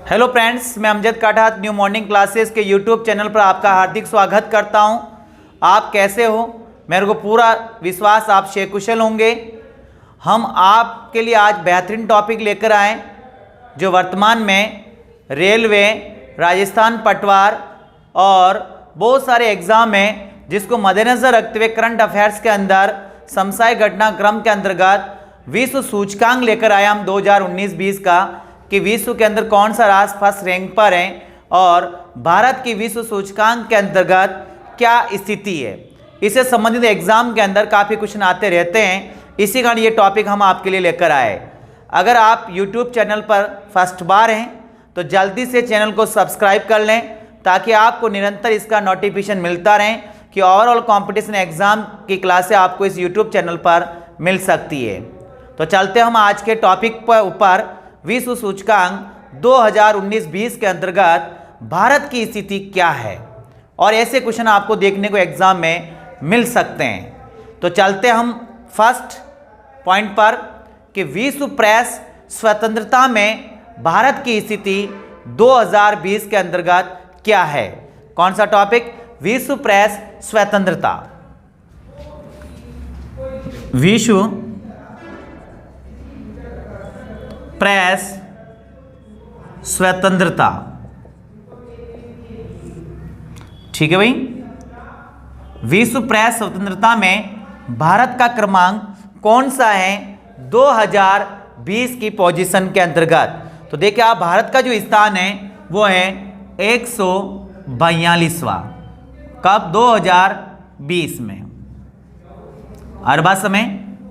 Hello friends, मैं Amjad Kathat new morning classes के YouTube channel पर आपका हार्दिक स्वागत करता हूं। आप कैसे हो? मेरे को पूरा विश्वास आप शेकुशल होंगे। हम आपके लिए आज बेहतरीन टॉपिक लेकर आए जो वर्तमान में रेलवे, राजस्थान पटवार और बहुत सारे एग्ज़ाम हैं जिसको मद्देनज़र रखते हुए करंट अफेयर्स के अंदर समसाय घटनाक्रम के अंतर्गत विश्व सूचकांक लेकर आया हम 2019-20 का कि विश्व के अंदर कौन सा राष्ट्र फर्स्ट रैंक पर है और भारत की विश्व सूचकांक के अंतर्गत क्या स्थिति है। इससे संबंधित एग्जाम के अंदर काफ़ी क्वेश्चन आते रहते हैं, इसी कारण ये टॉपिक हम आपके लिए लेकर आए। अगर आप यूट्यूब चैनल पर फर्स्ट बार हैं तो जल्दी से चैनल को सब्सक्राइब कर लें ताकि आपको निरंतर इसका नोटिफिकेशन मिलता रहे कि ओवरऑल कंपटीशन एग्जाम की क्लासें आपको इस यूट्यूब चैनल पर मिल सकती है। तो चलते हम आज के टॉपिक पर ऊपर। विश्व सूचकांक 2019-20 के अंतर्गत भारत की स्थिति क्या है और ऐसे क्वेश्चन आपको देखने को एग्जाम में मिल सकते हैं। तो चलते हम फर्स्ट पॉइंट पर कि विश्व प्रेस स्वतंत्रता में भारत की स्थिति 2020 के अंतर्गत क्या है। कौन सा टॉपिक? विश्व प्रेस स्वतंत्रता। विश्व प्रेस स्वतंत्रता, ठीक है भाई। विश्व प्रेस स्वतंत्रता में भारत का क्रमांक कौन सा है 2020 की पोजीशन के अंतर्गत? तो देखिए आप, भारत का जो स्थान है वो है 142वां। कब? 2020 में। हर बात समय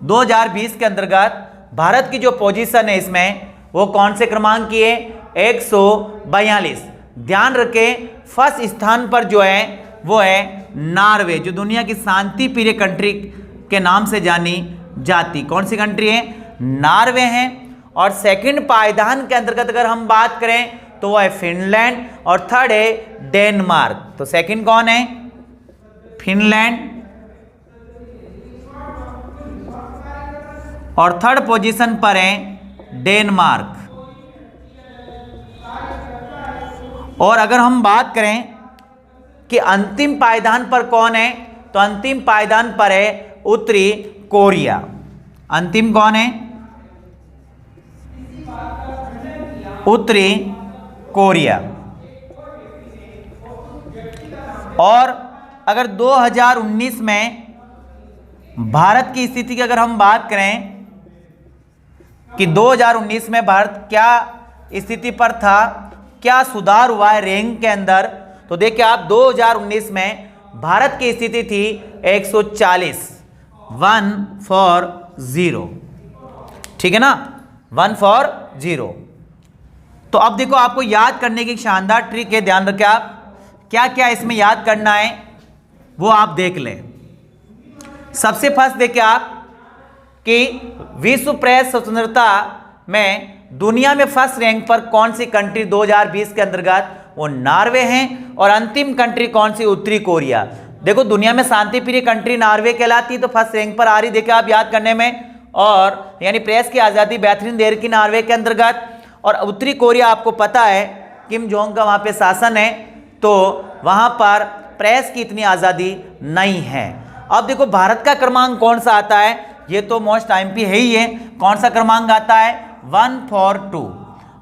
2020 के अंतर्गत भारत की जो पोजीशन है इसमें वो कौन से क्रमांक की है? 142। ध्यान रखें फर्स्ट स्थान पर जो है वो है नॉर्वे, जो दुनिया की शांति प्रिय कंट्री के नाम से जानी जाती। कौन सी कंट्री है? नॉर्वे है। और सेकंड पायदान के अंतर्गत अगर हम बात करें तो वो है फिनलैंड और थर्ड है डेनमार्क। तो सेकंड कौन है? फिनलैंड और थर्ड पोजीशन पर है डेनमार्क। और अगर हम बात करें कि अंतिम पायदान पर कौन है, तो अंतिम पायदान पर है उत्तरी कोरिया। अंतिम कौन है? उत्तरी कोरिया। और अगर 2019 में भारत की स्थिति की अगर हम बात करें कि 2019 में भारत क्या स्थिति पर था, क्या सुधार हुआ है रैंक के अंदर, तो देखिए आप 2019 में भारत की स्थिति थी 140, 140, ठीक है ना, 140। तो अब देखो आपको याद करने की शानदार ट्रिक है, ध्यान रखें आप क्या क्या इसमें याद करना है वो आप देख लें। सबसे फर्स्ट देखिए आप कि विश्व प्रेस स्वतंत्रता में दुनिया में फर्स्ट रैंक पर कौन सी कंट्री 2020 के अंतर्गत? वो नॉर्वे हैं। और अंतिम कंट्री कौन सी? उत्तरी कोरिया। देखो दुनिया में शांति प्रिय कंट्री नॉर्वे कहलाती है, तो फर्स्ट रैंक पर आ रही, देखिए आप याद करने में। और यानी प्रेस की आज़ादी बेहतरीन देर की नॉर्वे के अंतर्गत। और उत्तरी कोरिया आपको पता है किम जोंग का वहाँ पे शासन है, तो वहाँ पर प्रेस की इतनी आज़ादी नहीं है। अब देखो भारत का क्रमांक कौन सा आता है, ये तो मोस्ट एमपी है ही है। कौन सा क्रमांक आता है? 142।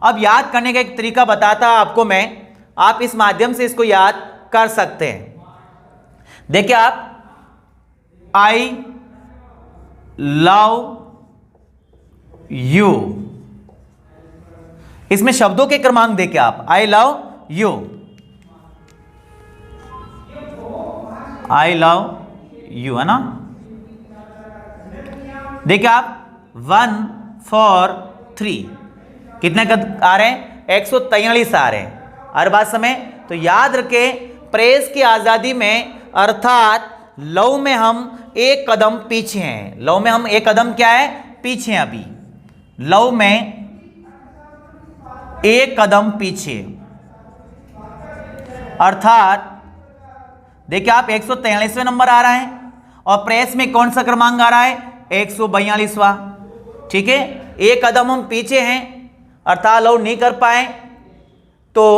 अब याद करने का एक तरीका बताता आपको मैं, आप इस माध्यम से इसको याद कर सकते हैं। देखिए आप, आई लव यू, इसमें शब्दों के क्रमांक देखिए आप, I love you, I love you, है ना। देखिए आप 143 कितने कद आ रहे हैं? 143 आ रहे हैं। हर बात समय तो याद रखें प्रेस की आज़ादी में अर्थात लव में हम एक कदम पीछे हैं। लव में हम एक कदम क्या है? पीछे हैं। अभी लव में एक कदम पीछे, अर्थात देखिए आप 143वें नंबर आ रहा है और प्रेस में कौन सा क्रमांक आ रहा है? 142वां। ठीक है, एक कदम हम पीछे हैं अर्थात लव नहीं कर पाए। तो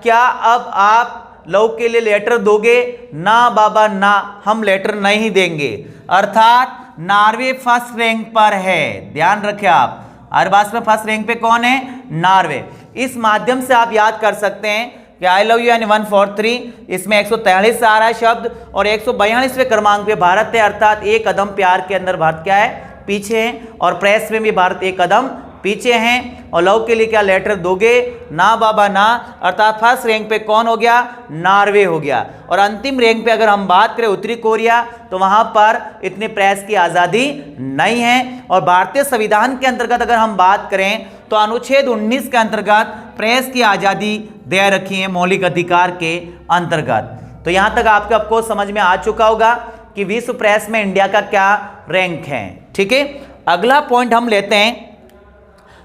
क्या अब आप लव के लिए लेटर दोगे? ना बाबा ना, हम लेटर नहीं देंगे। अर्थात नॉर्वे फर्स्ट रैंक पर है, ध्यान रखें आप। अरबाज में फर्स्ट रैंक पे कौन है? नॉर्वे। इस माध्यम से आप याद कर सकते हैं कि आई लव यू यानी 143, इसमें 143 आ रहा है शब्द, और 142वें क्रमांक पे भारत है। अर्थात एक कदम प्यार के अंदर भारत क्या है? पीछे है। और प्रेस में भी भारत एक कदम पीछे हैं। और लव के लिए क्या लेटर दोगे? ना बाबा ना। अर्थात फर्स्ट रैंक पे कौन हो गया? नॉर्वे हो गया। और अंतिम रैंक पे अगर हम बात करें उत्तरी कोरिया, तो वहां पर इतनी प्रेस की आजादी नहीं है। और भारतीय संविधान के अंतर्गत अगर हम बात करें तो अनुच्छेद 19 के अंतर्गत प्रेस की आजादी दे रखी है मौलिक अधिकार के अंतर्गत। तो यहां तक आपको समझ में आ चुका होगा कि विश्व प्रेस में इंडिया का क्या रैंक है। ठीक है, अगला पॉइंट हम लेते हैं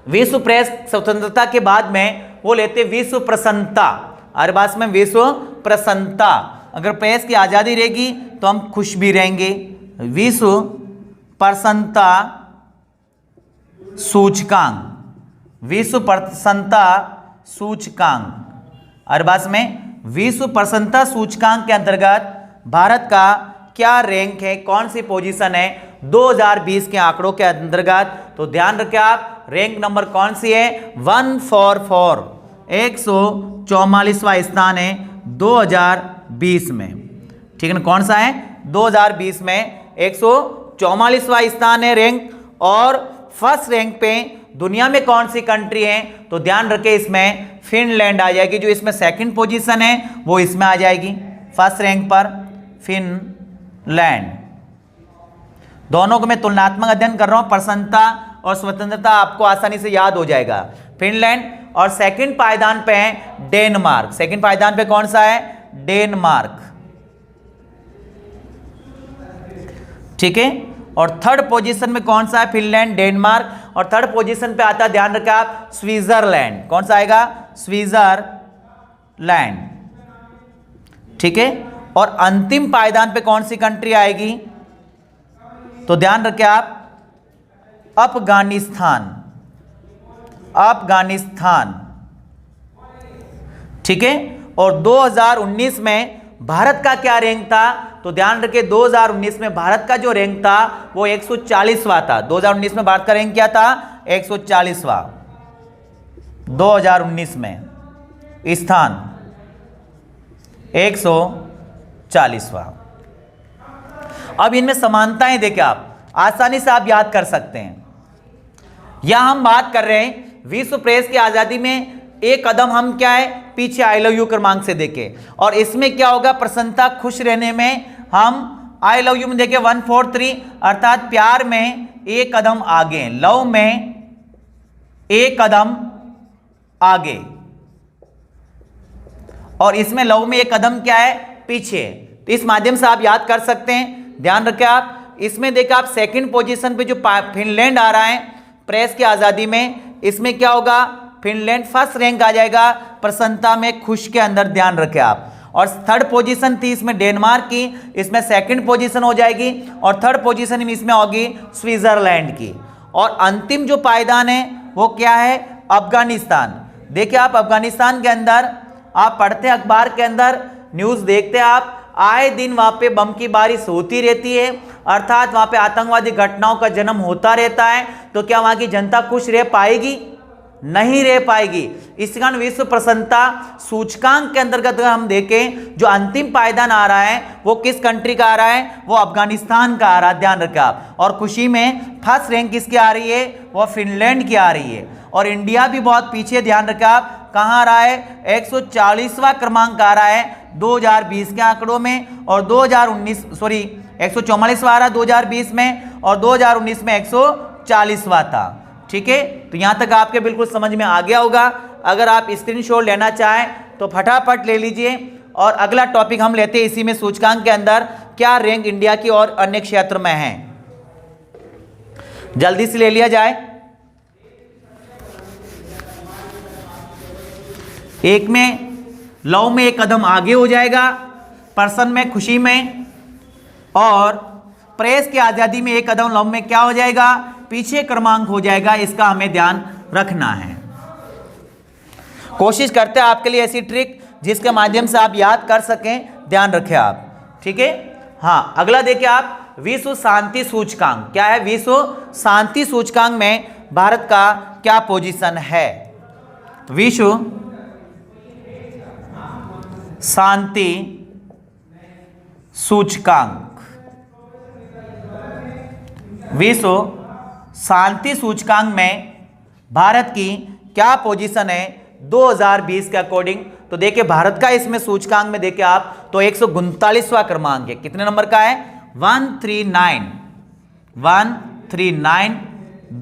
विश्व प्रेस स्वतंत्रता के बाद में, वो लेते विश्व प्रसन्नता। हर बात में विश्व प्रसन्नता। अगर प्रेस की आजादी रहेगी तो हम खुश भी रहेंगे। विश्व प्रसन्नता सूचकांक, विश्व प्रसन्नता सूचकांक। हर बात में विश्व प्रसन्नता सूचकांक के अंतर्गत भारत का क्या रैंक है, कौन सी पोजीशन है 2020 के आंकड़ों के अंतर्गत? तो ध्यान रखें आप, रैंक नंबर कौन सी है? 144, 144वां स्थान है 2020 में। ठीक है ना, कौन सा है? 2020 में 144वां स्थान है रैंक। और फर्स्ट रैंक पे दुनिया में कौन सी कंट्री है? तो ध्यान रखें, इसमें फिनलैंड आ जाएगी। जो इसमें सेकंड पोजीशन है वो इसमें आ जाएगी फर्स्ट रैंक पर, फिनलैंड। दोनों को मैं तुलनात्मक अध्ययन कर रहा हूं, प्रसन्नता और स्वतंत्रता आपको आसानी से याद हो जाएगा। फिनलैंड। और सेकंड पायदान पे है डेनमार्क। सेकंड पायदान पे कौन सा है? डेनमार्क। ठीक है। और थर्ड पोजीशन में कौन सा है? Finland, Denmark. और थर्ड पोजीशन पे आता है, ध्यान रखें आप, स्विट्जरलैंड। कौन सा आएगा? स्विट्जरलैंड। ठीक है। और अंतिम पायदान पे कौन सी कंट्री आएगी? तो ध्यान रखें आप, अफगानिस्तान। अफगानिस्तान। ठीक है। और 2019 में भारत का क्या रैंक था? तो ध्यान रखें, 2019 में भारत का जो रैंक था वो 140वां था। 2019 में भारत का रैंक क्या था? 140वां। 2019 में स्थान 140वां। अब इनमें समानताएं देखें आप, आसानी से आप याद कर सकते हैं। यहां हम बात कर रहे हैं विश्व प्रेस की आजादी में एक कदम हम क्या है? पीछे आई लव यू क्रमांक से देखें। और इसमें क्या होगा? प्रसन्नता, खुश रहने में हम आई लव यू में देखें 143, अर्थात प्यार में एक कदम आगे, लव में एक कदम आगे। और इसमें लव में एक कदम क्या है? पीछे। तो इस माध्यम से आप याद कर सकते हैं। ध्यान रखें आप, इसमें देखा आप सेकंड पोजीशन पे जो फिनलैंड आ रहा है प्रेस की आजादी में, इसमें क्या होगा? फिनलैंड फर्स्ट रैंक आ जाएगा प्रसन्नता में, खुश के अंदर। ध्यान रखें आप। और थर्ड पोजीशन थी इसमें डेनमार्क की, इसमें सेकंड पोजीशन हो जाएगी। और थर्ड पोजीशन इसमें होगी स्विट्जरलैंड की। और अंतिम जो पायदान है वो क्या है? अफगानिस्तान। देखिए आप, अफगानिस्तान के अंदर आप पढ़ते अखबार के अंदर, न्यूज देखते आप, आए दिन वहां पे बम की बारिश होती रहती है। अर्थात वहां पे आतंकवादी घटनाओं का जन्म होता रहता है। तो क्या वहां की जनता खुश रह पाएगी? नहीं रह पाएगी। इस कारण विश्व प्रसन्नता सूचकांक के अंतर्गत अगर हम देखें, जो अंतिम पायदान आ रहा है वो किस कंट्री का आ रहा है? वो अफगानिस्तान का आ रहा है। ध्यान रखें आप। और खुशी में फर्स्ट रैंक किसकी आ रही है? वो फिनलैंड की आ रही है। और इंडिया भी बहुत पीछे, ध्यान रखें आप, कहां आ रहा है? 140वां क्रमांक आ रहा है 2020 के आंकड़ों में। और 144वां आ रहा है 2020 में, और 2019 में 140वां था। ठीक है। तो यहां तक आपके बिल्कुल समझ में आ गया होगा। अगर आप स्क्रीनशॉट लेना चाहें तो फटाफट ले लीजिए। और अगला टॉपिक हम लेते हैं इसी में, सूचकांक के अंदर क्या रैंक इंडिया की और अन्य क्षेत्र में है, जल्दी से ले लिया जाए। एक में लव में एक कदम आगे हो जाएगा, पर्सन में खुशी में, और प्रेस की आजादी में एक कदम लव में क्या हो जाएगा? पीछे क्रमांक हो जाएगा। इसका हमें ध्यान रखना है। कोशिश करते हैं आपके लिए ऐसी ट्रिक जिसके माध्यम से आप याद कर सकें, ध्यान रखें आप, ठीक है। हाँ, अगला देखिए आप, विश्व शांति सूचकांक क्या है? विश्व शांति सूचकांक में भारत का क्या पोजीशन है? विश्व शांति सूचकांक, विश्व शांति सूचकांक में भारत की क्या पोजीशन है 2020 के अकॉर्डिंग? तो देखिए भारत का इसमें सूचकांक में देखिए आप तो 139वां क्रमांक है। कितने नंबर का है? 139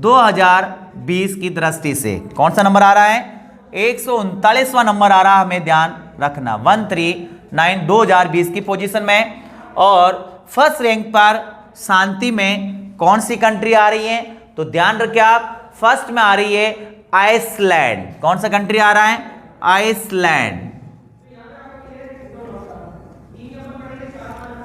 2020 की दृष्टि से कौन सा नंबर आ रहा है? 139वां नंबर आ रहा है, हमें ध्यान रखना। 139 2020 की पोजीशन में। और फर्स्ट रैंक पर शांति में कौन सी कंट्री आ रही है? तो ध्यान रखिए आप, फर्स्ट में आ रही है आइसलैंड। कौन सा कंट्री आ रहा है? आइसलैंड,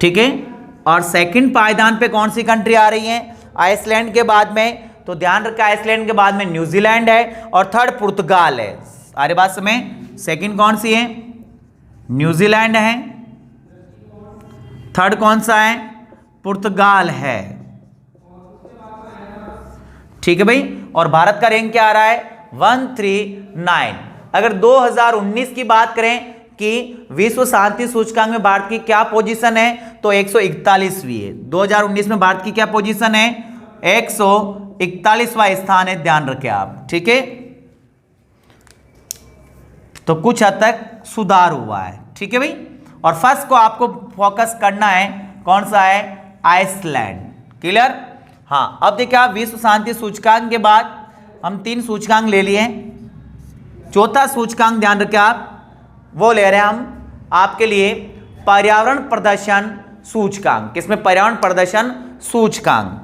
ठीक है। और सेकंड पायदान पे कौन सी कंट्री आ रही है आइसलैंड के बाद में? तो ध्यान रखें आइसलैंड के बाद में न्यूजीलैंड है और थर्ड पुर्तगाल है। सारे बात में सेकंड कौन सी है? न्यूजीलैंड है, थर्ड कौन सा है? पुर्तगाल है, ठीक है भाई। और भारत का रैंक क्या आ रहा है? 139। अगर 2019 की बात करें कि विश्व शांति सूचकांक में भारत की क्या पोजीशन है, तो 141वीं है। 2019 में भारत की क्या पोजीशन है? 141वां स्थान है, ध्यान रखें आप, ठीक है। तो कुछ हद तक सुधार हुआ है, ठीक है भाई। और फर्स्ट को आपको फोकस करना है, कौन सा है? Iceland, clear. हाँ, अब देखिए आप विश्व शांति सूचकांक के बाद हम 3 सूचकांक ले लिए। चौथा सूचकांक ध्यान रखें आप, वो ले रहे हैं हम आपके लिए पर्यावरण प्रदर्शन सूचकांक। किसमें? पर्यावरण प्रदर्शन सूचकांक।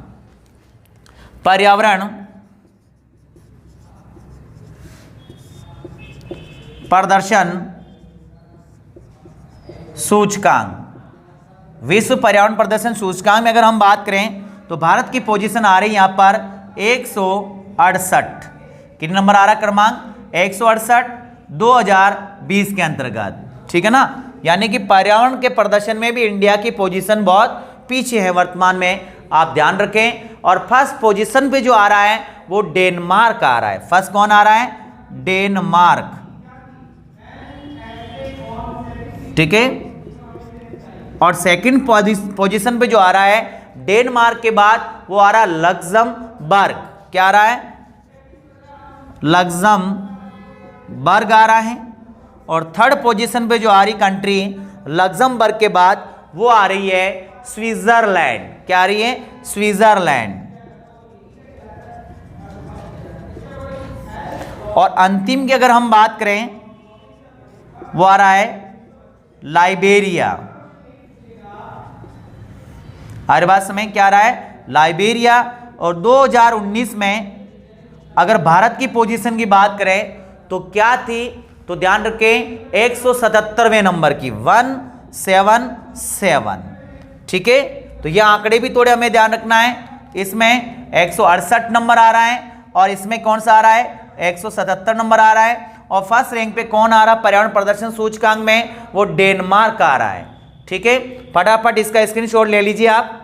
पर्यावरण प्रदर्शन सूचकांक, विश्व पर्यावरण प्रदर्शन सूचकांक में अगर हम बात करें तो भारत की पोजीशन आ रही है यहां पर 168। कितने नंबर आ रहा क्रमांक? 168 2020 के अंतर्गत, ठीक है ना। यानी कि पर्यावरण के प्रदर्शन में भी इंडिया की पोजीशन बहुत पीछे है वर्तमान में, आप ध्यान रखें। और फर्स्ट पोजीशन पे जो आ रहा है वो डेनमार्क आ रहा है। फर्स्ट कौन आ रहा है? डेनमार्क, ठीक है। और सेकंड पोजीशन पे जो आ रहा है डेनमार्क के बाद वो आ रहा है लक्जमबर्ग। क्या आ रहा है? लक्जमबर्ग आ रहा है। और थर्ड पोजीशन पे जो आ रही कंट्री लक्जमबर्ग के बाद वो आ रही है स्विट्जरलैंड। क्या आ रही है? स्विट्जरलैंड। और अंतिम की अगर हम बात करें वो आ रहा है लाइबेरिया। हर बात समय क्या आ रहा है? लाइबेरिया। और 2019 में अगर भारत की पोजीशन की बात करें तो क्या थी? तो ध्यान रखें 177वें नंबर की, 177, ठीक है। तो ये आंकड़े भी थोड़े हमें ध्यान रखना है। इसमें 168 नंबर आ रहा है और इसमें कौन सा आ रहा है? 177 नंबर आ रहा है। और फर्स्ट रैंक पे कौन आ रहा है पर्यावरण प्रदर्शन सूचकांक में? वो डेनमार्क आ रहा है, ठीक है। फटाफट इसका स्क्रीनशॉट ले लीजिए आप।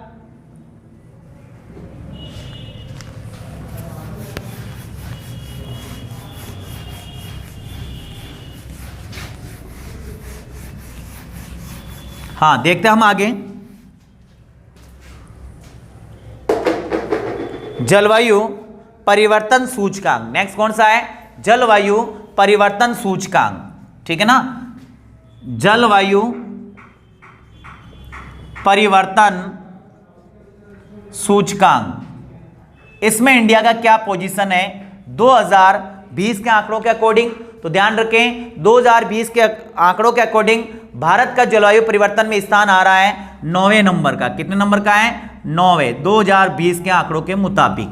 हाँ, देखते हैं हम आगे। जलवायु परिवर्तन सूचकांक, नेक्स्ट कौन सा है? जलवायु परिवर्तन सूचकांक, ठीक है ना। जलवायु परिवर्तन सूचकांक, इसमें इंडिया का क्या पोजीशन है 2020 के आंकड़ों के अकॉर्डिंग? तो ध्यान रखें 2020 के आंकड़ों के अकॉर्डिंग भारत का जलवायु परिवर्तन में स्थान आ रहा है 9वें नंबर का। कितने नंबर का है? 9वें, 2020 के आंकड़ों के मुताबिक।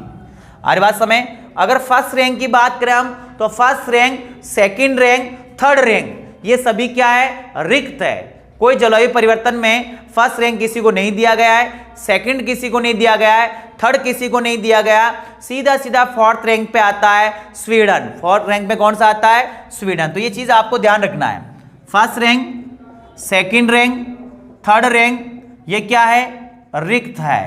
हर बात समय अगर फर्स्ट रैंक की बात करें हम तो first rank, second rank, third rank ये सभी क्या है? रिक्त है। कोई जलवायु परिवर्तन में फर्स्ट रैंक किसी को नहीं दिया गया है, सेकंड किसी को नहीं दिया गया है, थर्ड किसी को नहीं दिया गया, सीधा सीधा फोर्थ रैंक पे आता है स्वीडन। फोर्थ रैंक पे कौन सा आता है? स्वीडन। तो ये चीज आपको ध्यान रखना है, first rank, second rank, third rank, ये क्या है? रिक्त है,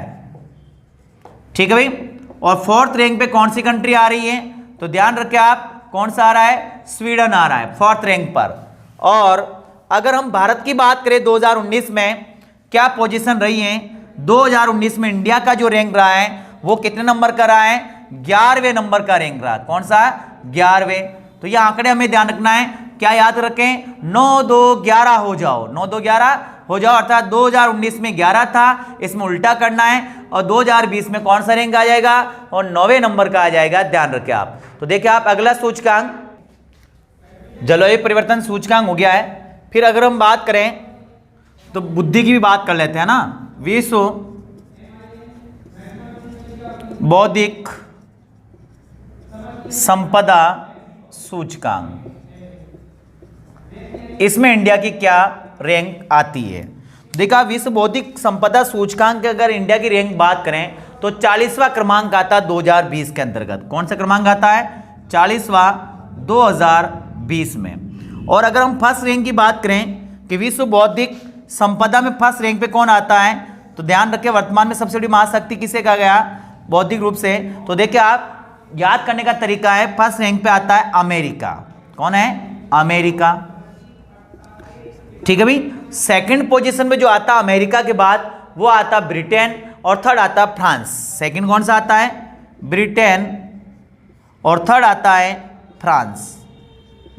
ठीक है भाई। और फोर्थ रैंक पे कौन सी कंट्री आ रही है? तो ध्यान रखें आप, कौन सा आ रहा है? स्वीडन आ रहा है फोर्थ रैंक पर। और अगर हम भारत की बात करें 2019 में क्या पोजीशन रही है, 2019 में इंडिया का जो रैंक रहा है वो कितने नंबर का रहा है? 11वें नंबर का रैंक रहा। कौन सा? 11वें। तो ये आंकड़े हमें ध्यान रखना है, क्या याद रखें? 9 2 11 हो जाओ, 9 2 11 हो जाओ, अर्थात 2019 में 11 था, इसमें उल्टा करना है और 2020 में कौन सा रैंक आ जाएगा? और 9वें नंबर का आ जाएगा, ध्यान रखें आप। तो देखिए आप, अगला सूचकांक जलवायु परिवर्तन सूचकांक हो गया है। फिर अगर हम बात करें तो बुद्धि की भी बात कर लेते हैं ना, विश्व बौद्धिक संपदा सूचकांक, इसमें इंडिया की क्या रैंक आती है? देखा, विश्व बौद्धिक संपदा सूचकांक के अगर इंडिया की रैंक बात करें तो 40वां क्रमांक आता है 2020 के अंतर्गत। कौन सा क्रमांक आता है? 40वां 2020 में। और अगर हम फर्स्ट रैंक की बात करें कि विश्व बौद्धिक संपदा में फर्स्ट रैंक पे कौन आता है, तो ध्यान रखें वर्तमान में सबसे बड़ी महाशक्ति किसे कहा गया बौद्धिक रूप से? तो देखिए आप, याद करने का तरीका है, फर्स्ट रैंक पे आता है अमेरिका। कौन है? अमेरिका, ठीक है भाई। सेकंड पोजीशन में जो आता है अमेरिका के बाद वो आता ब्रिटेन और थर्ड आता फ्रांस। सेकंड कौन सा आता है? ब्रिटेन और थर्ड आता है फ्रांस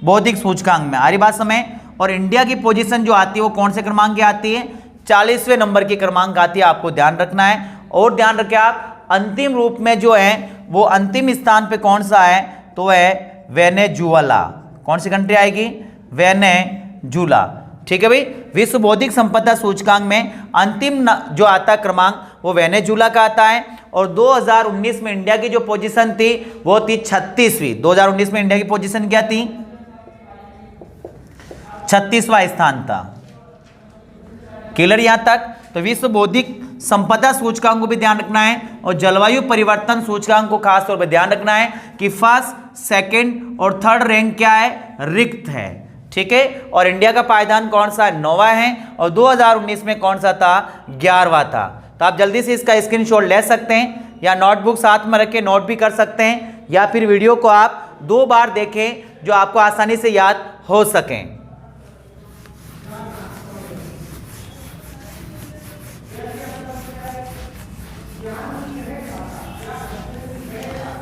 बौद्धिक सूचकांक में। आ रही बात समय? और इंडिया की पोजीशन जो आती है वो कौन से क्रमांक की आती है? 40वें नंबर की क्रमांक आती है, आपको ध्यान रखना है। और ध्यान रखें आप, अंतिम रूप में जो है वो अंतिम स्थान पे कौन सा है? तो है वेनेजुएला। कौन सी कंट्री आएगी? वेनेजुएला, ठीक है भाई। विश्व बौद्धिक संपदा सूचकांक में अंतिम जो आता क्रमांक वो वेनेजुएला का आता है। और 2019 में इंडिया की जो पोजीशन थी वो थी 36वीं। 2019 में इंडिया की पोजीशन क्या थी? 36वां स्थान था। क्लियर यहां तक? तो विश्व बौद्धिक संपदा सूचकांक को भी ध्यान रखना है और जलवायु परिवर्तन सूचकांक को खास तौर पर ध्यान रखना है कि फर्स्ट, सेकंड और थर्ड रैंक क्या है? रिक्त है, ठीक है। और इंडिया का पायदान कौन सा? 9वां है। और 2019 में कौन सा था? 11वां था। तो आप जल्दी से इसका स्क्रीनशॉट ले सकते हैं या नोटबुक साथ में रख के नोट भी कर सकते हैं, या फिर वीडियो को आप 2 बार देखें जो आपको आसानी से याद हो सकें।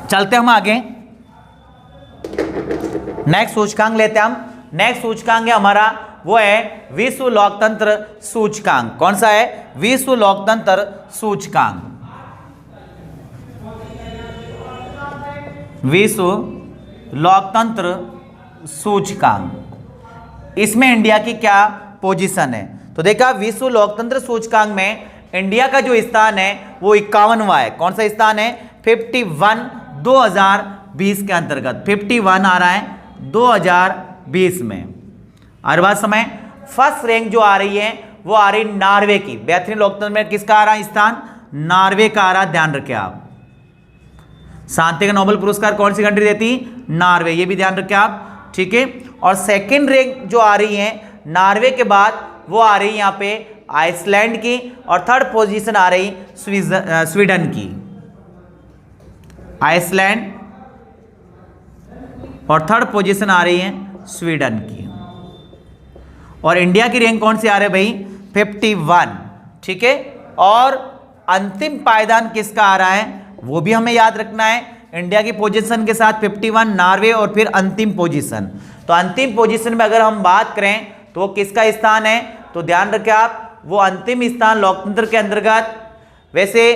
चलते हम आगे, नेक्स्ट सूचकांक लेते हैं हम। नेक्स्ट सूचकांक है हमारा, वो है विश्व लोकतंत्र सूचकांक। कौन सा है? विश्व लोकतंत्र सूचकांक। विश्व लोकतंत्र सूचकांक, इसमें इंडिया की क्या पोजीशन है? तो देखा, विश्व लोकतंत्र सूचकांक में इंडिया का जो स्थान है वो 51वां है। कौन सा स्थान है? 51 2020 के अंतर्गत 51 आ रहा है 2020 में। हर बात समय, फर्स्ट रैंक जो आ रही है वो आ रही नॉर्वे की। बेहतरीन लोकतंत्र में किसका आ रहा है स्थान? नॉर्वे का आ रहा है, ध्यान रखें आप। शांति का नोबेल पुरस्कार कौन सी कंट्री देती? नॉर्वे, ये भी ध्यान रखें आप, ठीक है। और सेकंड रैंक जो आ रही है नॉर्वे के बाद वो आ रही है यहाँ पे आइसलैंड की, और थर्ड पोजीशन आ रही स्वीडन की। आइसलैंड और थर्ड पोजीशन आ रही है स्वीडन की। और इंडिया की रैंक कौन सी आ रही है भाई? 51, ठीक है। और अंतिम पायदान किसका आ रहा है वो भी हमें याद रखना है। इंडिया की पोजीशन के साथ 51 नॉर्वे और फिर अंतिम पोजीशन। तो अंतिम पोजीशन में अगर हम बात करें तो वो किसका स्थान है? तो ध्यान रखें आप, वो अंतिम स्थान लोकतंत्र के अंतर्गत, वैसे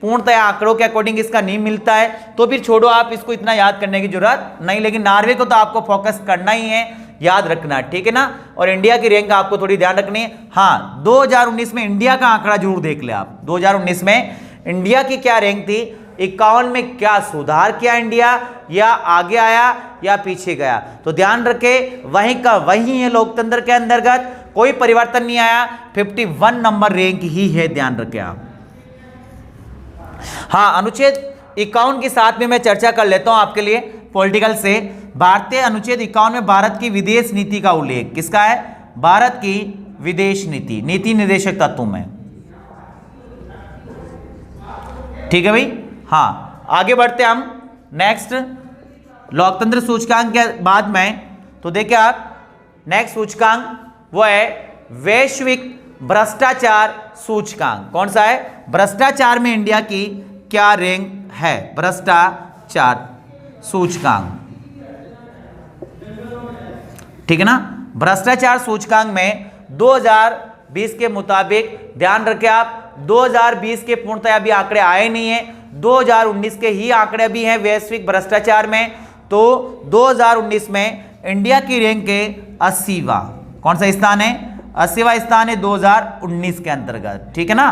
पूर्णतया आंकड़ों के अकॉर्डिंग इसका नहीं मिलता है, तो फिर छोड़ो, आप इसको इतना याद करने की जरूरत नहीं, लेकिन नॉर्वे को तो आपको फोकस करना ही है, याद रखना, ठीक है ना। और इंडिया की रैंक आपको थोड़ी ध्यान रखनी है। हाँ, 2019 में इंडिया का आंकड़ा जरूर देख ले आप। 2019 में इंडिया की क्या रैंक थी? 51 में क्या सुधार किया इंडिया, या आगे आया या पीछे गया? तो ध्यान रखे, वहीं का वहीं है लोकतंत्र के अंतर्गत, कोई परिवर्तन नहीं आया, 51 नंबर रैंक ही है, ध्यान रखें आप। हाँ, अनुच्छेद 51 के साथ में मैं चर्चा कर लेता हूं आपके लिए पॉलिटिकल से। भारतीय अनुच्छेद 51 में भारत की विदेश नीति का उल्लेख किसका है? भारत की विदेश नीति, नीति निर्देशक तत्वों में। ठीक है भाई। हाँ, आगे बढ़ते हम नेक्स्ट लोकतंत्र सूचकांक के बाद में। तो देखिए आप, नेक्स्ट सूचकांक वो है वैश्विक भ्रष्टाचार सूचकांक। कौन सा है? भ्रष्टाचार में इंडिया की क्या रैंक है? भ्रष्टाचार सूचकांक, ठीक है ना। भ्रष्टाचार सूचकांक में 2020 के मुताबिक, ध्यान रखें आप, 2020 के पूर्णतः अभी आंकड़े आए नहीं है, 2019 के ही आंकड़े भी हैं वैश्विक भ्रष्टाचार में। तो 2019 में इंडिया की रैंक है 80वां। कौन सा स्थान है? 80वां स्थान है 2019 के अंतर्गत, ठीक है ना।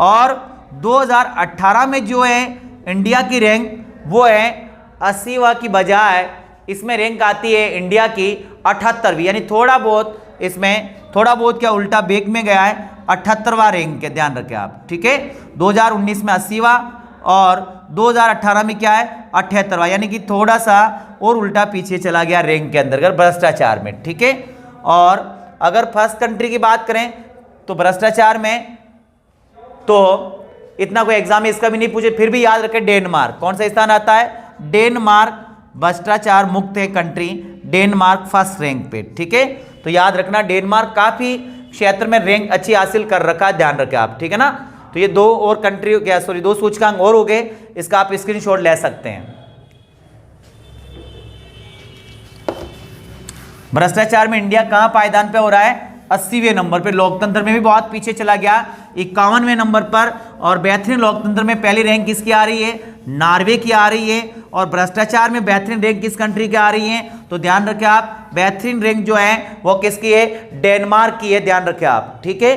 और 2018 में जो है इंडिया की रैंक वो है 80वां की बजाय इसमें रैंक आती है इंडिया की 78वीं, यानी थोड़ा बहुत इसमें, थोड़ा बहुत क्या उल्टा बेग में गया है, 78वां रैंक है, ध्यान रखें आप, ठीक है। 2019 में 80वां और 2018 में क्या है? 78वां, यानी कि थोड़ा सा और उल्टा पीछे चला गया रैंक के अंतर्गत भ्रष्टाचार में, ठीक है। और अगर फर्स्ट कंट्री की बात करें तो भ्रष्टाचार में तो इतना कोई एग्जाम में इसका भी नहीं पूछे, फिर भी याद रखें डेनमार्क। कौन सा स्थान आता है? डेनमार्क भ्रष्टाचार मुक्त है कंट्री, डेनमार्क फर्स्ट रैंक पे, ठीक है। तो याद रखना डेनमार्क काफी क्षेत्र में रैंक अच्छी हासिल कर रखा है, ध्यान रखें आप, ठीक है ना। तो ये दो और कंट्री, क्या सॉरी, दो सूचकांक और हो गए, इसका आप स्क्रीनशॉट ले सकते हैं। भ्रष्टाचार में इंडिया कहां पायदान पे हो रहा है? 80वें नंबर पे। लोकतंत्र में भी बहुत पीछे चला गया, 51वें नंबर पर। और बेहतरीन लोकतंत्र में पहली रैंक किसकी आ रही है? नॉर्वे की आ रही है। और भ्रष्टाचार में बेहतरीन रैंक किस कंट्री की आ रही है? तो ध्यान रखें आप, बेहतरीन रैंक जो है वो किसकी है? डेनमार्क की है, ध्यान रखें आप, ठीक है।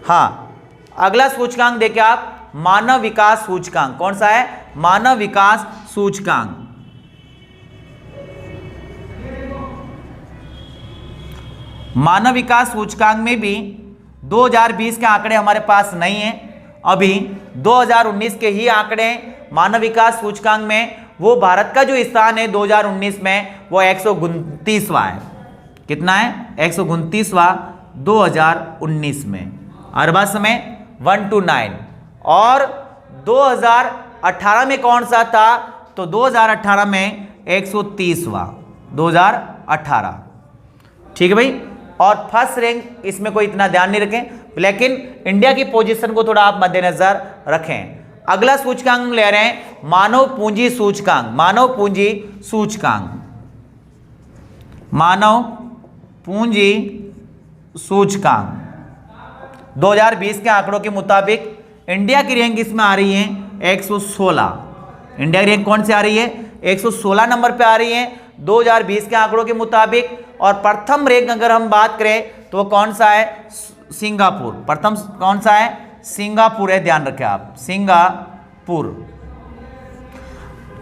हाँ, अगला सूचकांक देखिए आप, मानव विकास सूचकांक। कौन सा है? मानव विकास सूचकांक। मानव विकास सूचकांक में भी 2020 के आंकड़े हमारे पास नहीं है, अभी 2019 के ही आंकड़े मानव विकास सूचकांक में। वो भारत का जो स्थान है 2019 में वो 129वां है। कितना है? 129वां 2019 में। अरबा समय 1 to 9। और 2018 में कौन सा था? तो 2018 में 130वां, 2018, ठीक है भाई। और फर्स्ट रैंक इसमें कोई इतना ध्यान नहीं रखें, लेकिन इंडिया की पोजीशन को थोड़ा आप मद्देनजर रखें। अगला सूचकांक ले रहे हैं मानव पूंजी सूचकांक। मानव पूंजी सूचकांक, मानव पूंजी सूचकांक 2020 के आंकड़ों के मुताबिक इंडिया की रैंक इसमें आ रही है 116। इंडिया की रैंक कौन सी आ रही है? 116 नंबर पे आ रही है 2020 के आंकड़ों के मुताबिक। और प्रथम रैंक अगर हम बात करें तो कौन सा है? सिंगापुर। प्रथम कौन सा है? सिंगापुर है, ध्यान रखें आप, सिंगापुर,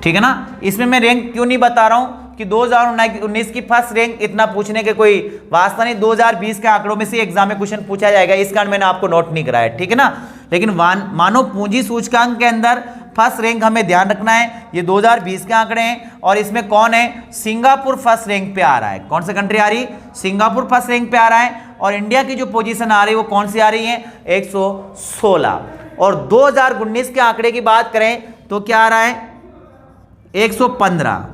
ठीक है ना। इसमें मैं रैंक क्यों नहीं बता रहा हूं कि 2019 की फर्स्ट रैंक इतना पूछने के कोई वास्ता नहीं, 2020 के आंकड़ों में से एग्जाम में क्वेश्चन पूछा जाएगा, इस कारण मैंने आपको नोट नहीं कराया, ठीक है ना। लेकिन मानव पूंजी सूचकांक के अंदर फर्स्ट रैंक हमें ध्यान रखना है, ये 2020 के आंकड़े हैं। और इसमें कौन है? सिंगापुर फर्स्ट रैंक पे आ रहा है। कौन सा कंट्री आ रही? सिंगापुर फर्स्ट रैंक पे आ रहा है। और इंडिया की जो पोजीशन आ रही है वो कौन सी आ रही है? 116। और 2019 के आंकड़े की बात करें तो क्या आ रहा है? 115,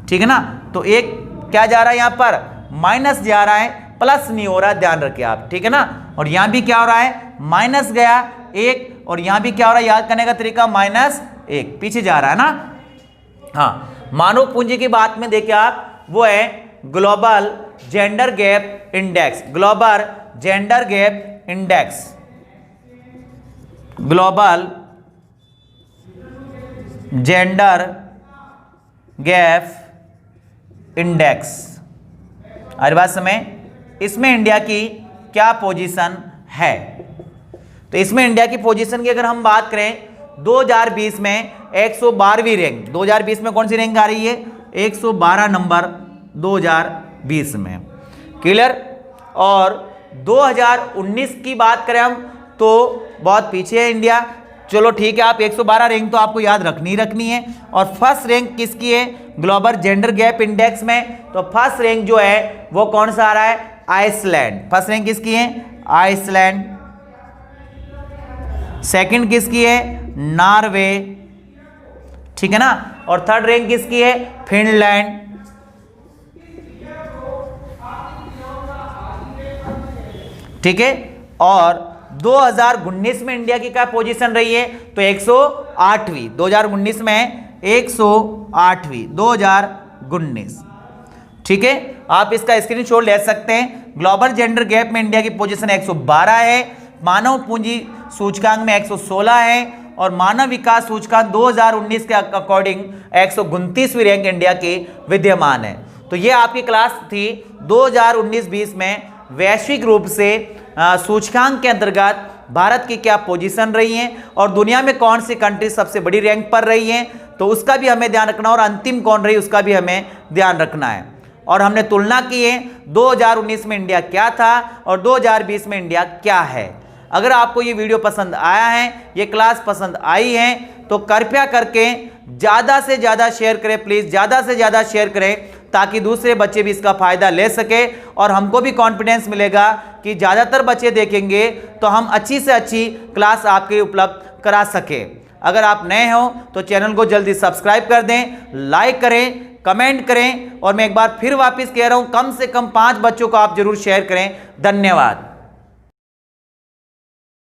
ठीक है ना। तो एक क्या जा रहा है यहाँ पर? माइनस जा रहा है, प्लस नहीं हो रहा, ध्यान रखिए आप, ठीक है ना। और यहां भी क्या हो रहा है? माइनस गया 1, और यहां भी क्या हो रहा है? याद करने का तरीका, -1, पीछे जा रहा है ना। हाँ, मानव पूंजी की बात में देखिए आप, वो है global gender gap index. Global gender gap index, global gender gap index. हर बात समय इसमें इंडिया की क्या पोजीशन है? तो इसमें इंडिया की पोजीशन की अगर हम बात करें 2020 में 112वीं रैंक। 2020 में कौन सी रैंक आ रही है? 112 नंबर 2020 में, क्लियर। और 2019 की बात करें हम तो बहुत पीछे है इंडिया, चलो ठीक है, आप 112 रैंक तो आपको याद रखनी है। और फर्स्ट रैंक किसकी है ग्लोबल जेंडर गैप इंडेक्स में? तो फर्स्ट रैंक जो है वो कौन सा आ रहा है? आइसलैंड। फर्स्ट रैंक किसकी है? आइसलैंड। सेकंड किसकी है? नॉर्वे, ठीक है ना। और थर्ड रैंक किसकी है? फिनलैंड। ठीक है। और 2019 में इंडिया की क्या पोजीशन रही है? तो 108वीं। 2019 में 108वीं 2019। ठीक है, आप इसका स्क्रीनशॉट ले सकते हैं। ग्लोबल जेंडर गैप में इंडिया की पोजीशन 112 है, मानव पूंजी सूचकांक में 116 है और मानव विकास सूचकांक 2019 के अकॉर्डिंग 129वीं रैंक इंडिया की विद्यमान है। तो ये आपकी क्लास थी 2019-20 में वैश्विक रूप से सूचकांक के अंतर्गत भारत की क्या पोजीशन रही है और दुनिया में कौन सी कंट्री सबसे बड़ी रैंक पर रही है, तो उसका भी हमें ध्यान रखना और अंतिम कौन रही उसका भी हमें ध्यान रखना है। और हमने तुलना की है 2019 में इंडिया क्या था और 2020 में इंडिया क्या है। अगर आपको ये वीडियो पसंद आया है, ये क्लास पसंद आई है, तो कृपया करके ज़्यादा से ज़्यादा शेयर करें, प्लीज़ ज़्यादा से ज़्यादा शेयर करें ताकि दूसरे बच्चे भी इसका फ़ायदा ले सके और हमको भी कॉन्फिडेंस मिलेगा कि ज़्यादातर बच्चे देखेंगे तो हम अच्छी से अच्छी क्लास आपके उपलब्ध करा सके। अगर आप नए हो तो चैनल को जल्दी सब्सक्राइब कर दें, लाइक करें, कमेंट करें और मैं एक बार फिर वापस कह रहा हूँ कम से कम 5 बच्चों को आप जरूर शेयर करें। धन्यवाद।